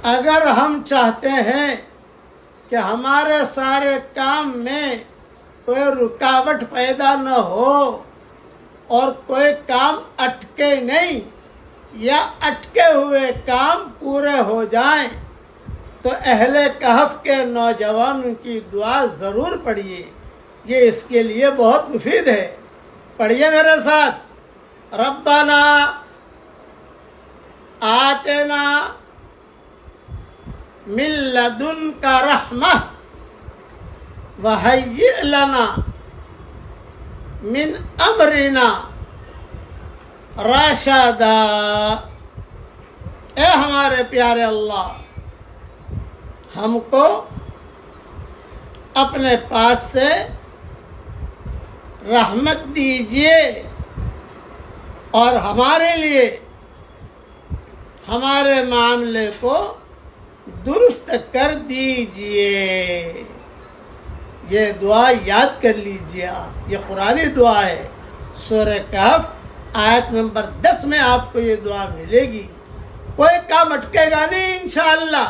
اگر ہم چاہتے ہیں کہ ہمارے سارے کام میں کوئی رکاوٹ پیدا نہ ہو اور کوئی کام اٹکے نہیں یا اٹکے ہوئے کام پورے ہو جائیں تو اہل کہف کے نوجوانوں کی دعا ضرور پڑھیے. یہ اس کے لیے بہت مفید ہے. پڑھیے میرے ساتھ. ربنا آتنا من لدنک رحمہ وہیئ لنا من امرنا رشدا. اے ہمارے پیارے اللہ، ہم کو اپنے پاس سے رحمت دیجیے اور ہمارے لیے ہمارے معاملے کو درست کر دیجیے. یہ دعا یاد کر لیجیے آپ. یہ قرآنی دعا ہے. سورہ کہف آیت نمبر 10 میں آپ کو یہ دعا ملے گی. کوئی کام اٹکے گا نہیں انشاءاللہ.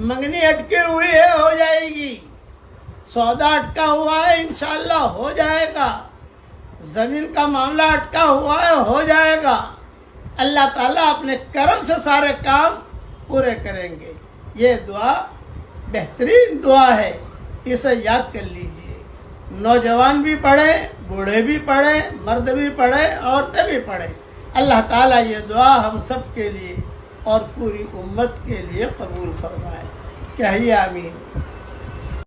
منگنی اٹکی ہوئی ہے، ہو جائے گی. سودا اٹکا ہوا ہے، انشاءاللہ ہو جائے گا. زمین کا معاملہ اٹکا ہوا ہے، ہو جائے گا. اللہ تعالیٰ اپنے کرم سے سارے کام پورے کریں گے. یہ دعا بہترین دعا ہے. اسے یاد کر لیجئے. نوجوان بھی پڑھیں، بوڑھے بھی پڑھیں، مرد بھی پڑھیں، عورتیں بھی پڑھیں. اللہ تعالیٰ یہ دعا ہم سب کے لیے اور پوری امت کے لیے قبول فرمائے. کہیے آمین.